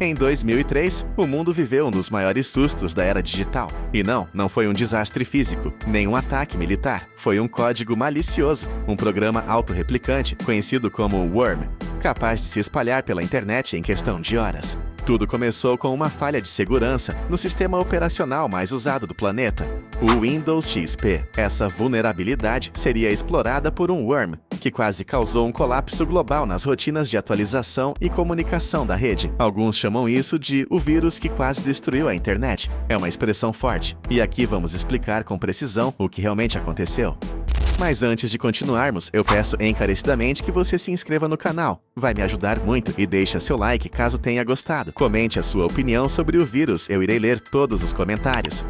Em 2003, o mundo viveu um dos maiores sustos da era digital. E não foi um desastre físico, nem um ataque militar. Foi um código malicioso, um programa autorreplicante conhecido como Worm, capaz de se espalhar pela internet em questão de horas. Tudo começou com uma falha de segurança no sistema operacional mais usado do planeta, o Windows XP. Essa vulnerabilidade seria explorada por um worm, que quase causou um colapso global nas rotinas de atualização e comunicação da rede. Alguns chamam isso de o vírus que quase destruiu a internet. É uma expressão forte, e aqui vamos explicar com precisão o que realmente aconteceu. Mas antes de continuarmos, eu peço encarecidamente que você se inscreva no canal. Vai me ajudar muito e deixa seu like caso tenha gostado. Comente a sua opinião sobre o vírus, eu irei ler todos os comentários.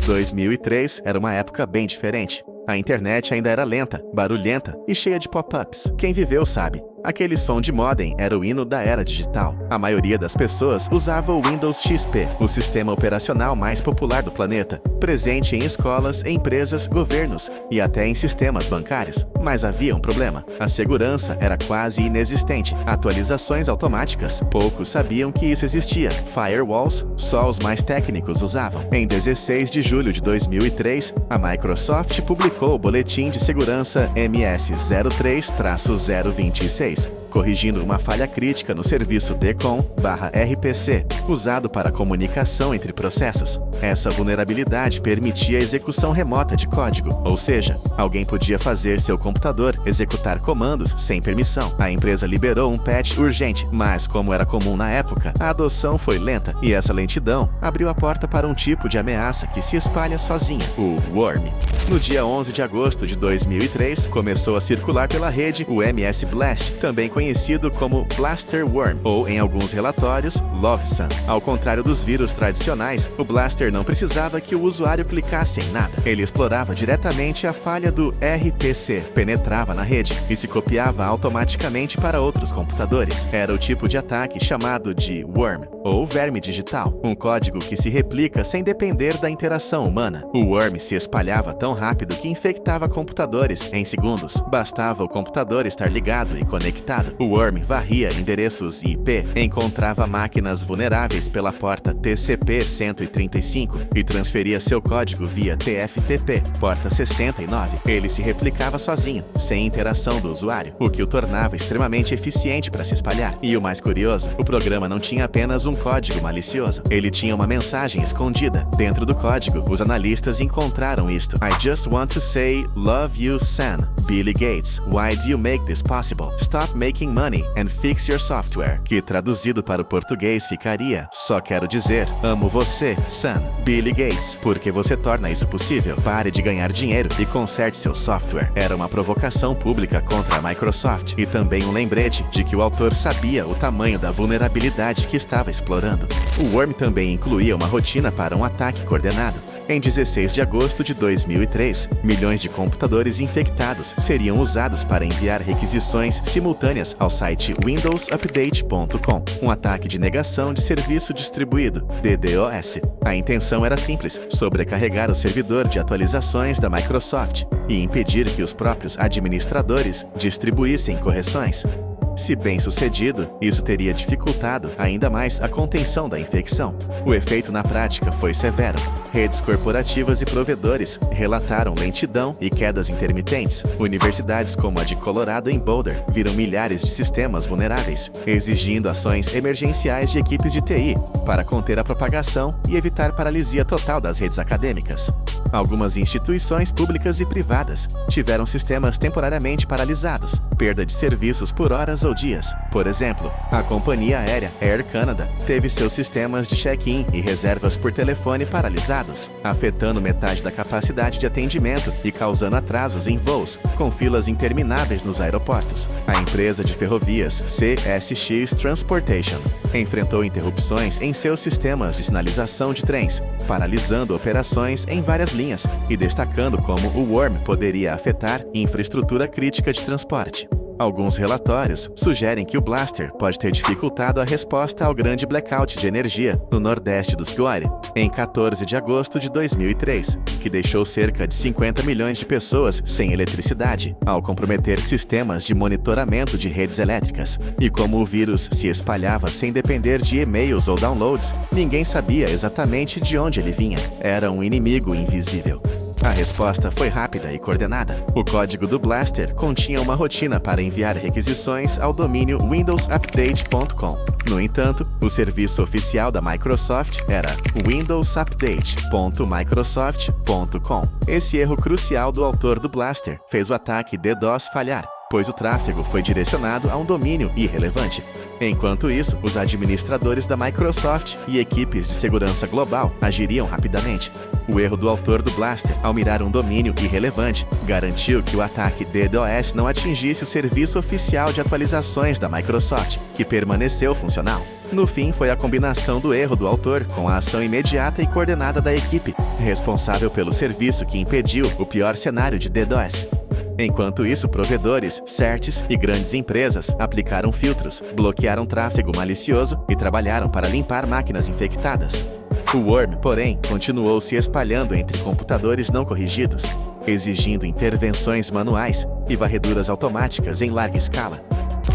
2003 era uma época bem diferente. A internet ainda era lenta, barulhenta e cheia de pop-ups. Quem viveu sabe. Aquele som de modem era o hino da era digital. A maioria das pessoas usava o Windows XP, o sistema operacional mais popular do planeta, presente em escolas, empresas, governos e até em sistemas bancários. Mas havia um problema. A segurança era quase inexistente. Atualizações automáticas. Poucos sabiam que isso existia. Firewalls, só os mais técnicos usavam. Em 16 de julho de 2003, a Microsoft publicou o Boletim de Segurança MS-03-026, corrigindo uma falha crítica no serviço DECOM/RPC, usado para comunicação entre processos. Essa vulnerabilidade permitia a execução remota de código, ou seja, alguém podia fazer seu computador executar comandos sem permissão. A empresa liberou um patch urgente, mas como era comum na época, a adoção foi lenta, e essa lentidão abriu a porta para um tipo de ameaça que se espalha sozinha, o worm. No dia 11 de agosto de 2003, começou a circular pela rede o MS Blast, também conhecido como Blaster Worm, ou em alguns relatórios, Lovesun. Ao contrário dos vírus tradicionais, o Blaster não precisava que o usuário clicasse em nada. Ele explorava diretamente a falha do RPC, penetrava na rede e se copiava automaticamente para outros computadores. Era o tipo de ataque chamado de worm, ou verme digital, um código que se replica sem depender da interação humana. O worm se espalhava tão rápido que infectava computadores em segundos. Bastava o computador estar ligado e conectado. O worm varria endereços IP, encontrava máquinas vulneráveis pela porta TCP-135 e transferia seu código via TFTP, porta 69. Ele se replicava sozinho, sem interação do usuário, o que o tornava extremamente eficiente para se espalhar. E o mais curioso, o programa não tinha apenas um código malicioso. Ele tinha uma mensagem escondida. Dentro do código, os analistas encontraram isto. I just want to say, love you, Sam. Billy Gates, why do you make this possible? Stop making money and fix your software. Que traduzido para o português ficaria: só quero dizer, amo você, Sam. Billy Gates, porque você torna isso possível? Pare de ganhar dinheiro e conserte seu software. Era uma provocação pública contra a Microsoft e também um lembrete de que o autor sabia o tamanho da vulnerabilidade que estava explorando. O worm também incluía uma rotina para um ataque coordenado. Em 16 de agosto de 2003, milhões de computadores infectados seriam usados para enviar requisições simultâneas ao site windowsupdate.com, um ataque de negação de serviço distribuído, DDoS. A intenção era simples: sobrecarregar o servidor de atualizações da Microsoft e impedir que os próprios administradores distribuíssem correções. Se bem sucedido, isso teria dificultado ainda mais a contenção da infecção. O efeito na prática foi severo. Redes corporativas e provedores relataram lentidão e quedas intermitentes. Universidades como a de Colorado em Boulder viram milhares de sistemas vulneráveis, exigindo ações emergenciais de equipes de TI para conter a propagação e evitar paralisia total das redes acadêmicas. Algumas instituições públicas e privadas tiveram sistemas temporariamente paralisados, perda de serviços por horas ou dias. Por exemplo, a companhia aérea Air Canada teve seus sistemas de check-in e reservas por telefone paralisados, afetando metade da capacidade de atendimento e causando atrasos em voos, com filas intermináveis nos aeroportos. A empresa de ferrovias CSX Transportation enfrentou interrupções em seus sistemas de sinalização de trens, paralisando operações em várias linhas e destacando como o worm poderia afetar infraestrutura crítica de transporte. Alguns relatórios sugerem que o blaster pode ter dificultado a resposta ao grande blackout de energia no nordeste do Square, em 14 de agosto de 2003, que deixou cerca de 50 milhões de pessoas sem eletricidade, ao comprometer sistemas de monitoramento de redes elétricas. E como o vírus se espalhava sem depender de e-mails ou downloads, ninguém sabia exatamente de onde ele vinha. Era um inimigo invisível. A resposta foi rápida e coordenada. O código do blaster continha uma rotina para enviar requisições ao domínio windowsupdate.com. No entanto, o serviço oficial da Microsoft era windowsupdate.microsoft.com. Esse erro crucial do autor do blaster fez o ataque DDoS falhar, pois o tráfego foi direcionado a um domínio irrelevante. Enquanto isso, os administradores da Microsoft e equipes de segurança global agiriam rapidamente. O erro do autor do blaster, ao mirar um domínio irrelevante, garantiu que o ataque DDoS não atingisse o serviço oficial de atualizações da Microsoft, que permaneceu funcional. No fim, foi a combinação do erro do autor com a ação imediata e coordenada da equipe, responsável pelo serviço que impediu o pior cenário de DDoS. Enquanto isso, provedores, certs e grandes empresas aplicaram filtros, bloquearam tráfego malicioso e trabalharam para limpar máquinas infectadas. O worm, porém, continuou se espalhando entre computadores não corrigidos, exigindo intervenções manuais e varreduras automáticas em larga escala.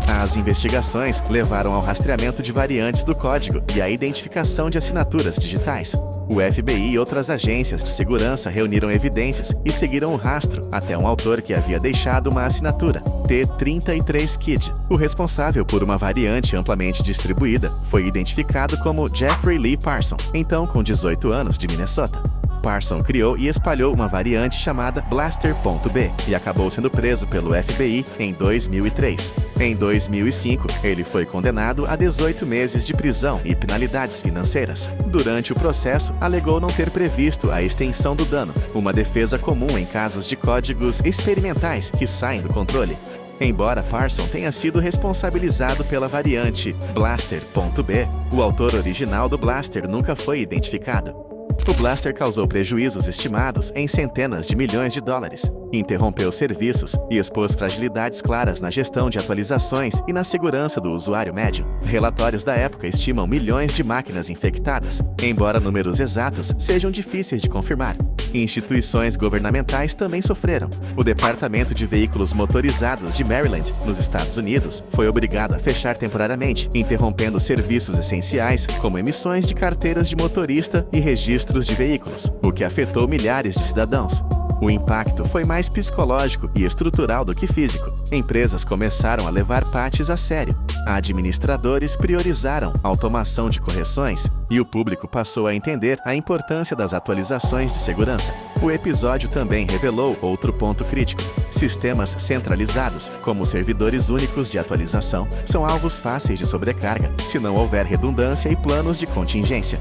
As investigações levaram ao rastreamento de variantes do código e à identificação de assinaturas digitais. O FBI e outras agências de segurança reuniram evidências e seguiram o rastro até um autor que havia deixado uma assinatura, T33Kid. O responsável por uma variante amplamente distribuída foi identificado como Jeffrey Lee Parson, então com 18 anos, de Minnesota. Parson criou e espalhou uma variante chamada Blaster.b e acabou sendo preso pelo FBI em 2003. Em 2005, ele foi condenado a 18 meses de prisão e penalidades financeiras. Durante o processo, alegou não ter previsto a extensão do dano, uma defesa comum em casos de códigos experimentais que saem do controle. Embora Parson tenha sido responsabilizado pela variante Blaster.b, o autor original do Blaster nunca foi identificado. O blaster causou prejuízos estimados em centenas de milhões de dólares, interrompeu serviços e expôs fragilidades claras na gestão de atualizações e na segurança do usuário médio. Relatórios da época estimam milhões de máquinas infectadas, embora números exatos sejam difíceis de confirmar. Instituições governamentais também sofreram. O Departamento de Veículos Motorizados de Maryland, nos Estados Unidos, foi obrigado a fechar temporariamente, interrompendo serviços essenciais como emissões de carteiras de motorista e registros de veículos, o que afetou milhares de cidadãos. O impacto foi mais psicológico e estrutural do que físico. Empresas começaram a levar patches a sério. Administradores priorizaram a automação de correções e o público passou a entender a importância das atualizações de segurança. O episódio também revelou outro ponto crítico. Sistemas centralizados, como servidores únicos de atualização, são alvos fáceis de sobrecarga se não houver redundância e planos de contingência.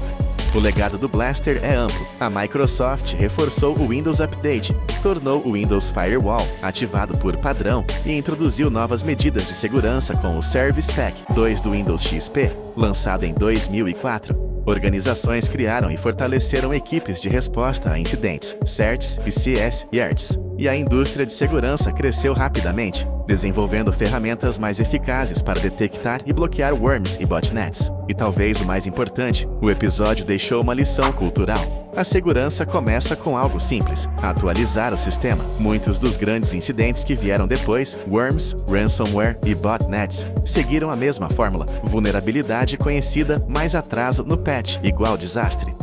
O legado do Blaster é amplo. A Microsoft reforçou o Windows Update, tornou o Windows Firewall ativado por padrão e introduziu novas medidas de segurança com o Service Pack 2 do Windows XP, lançado em 2004. Organizações criaram e fortaleceram equipes de resposta a incidentes, CERTs e CSIRTs, e a indústria de segurança cresceu rapidamente, desenvolvendo ferramentas mais eficazes para detectar e bloquear worms e botnets. E talvez o mais importante, o episódio deixou uma lição cultural. A segurança começa com algo simples: atualizar o sistema. Muitos dos grandes incidentes que vieram depois, worms, ransomware e botnets, seguiram a mesma fórmula: vulnerabilidade conhecida mais atraso no patch igual desastre.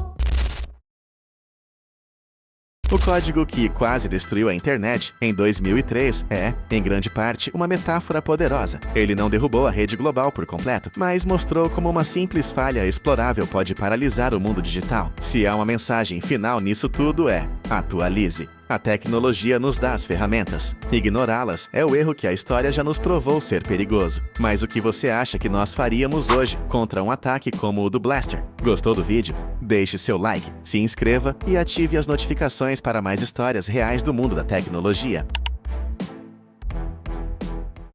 O código que quase destruiu a internet em 2003 é, em grande parte, uma metáfora poderosa. Ele não derrubou a rede global por completo, mas mostrou como uma simples falha explorável pode paralisar o mundo digital. Se há uma mensagem final nisso tudo é: atualize. A tecnologia nos dá as ferramentas. Ignorá-las é o erro que a história já nos provou ser perigoso. Mas o que você acha que nós faríamos hoje contra um ataque como o do Blaster? Gostou do vídeo? Deixe seu like, se inscreva e ative as notificações para mais histórias reais do mundo da tecnologia.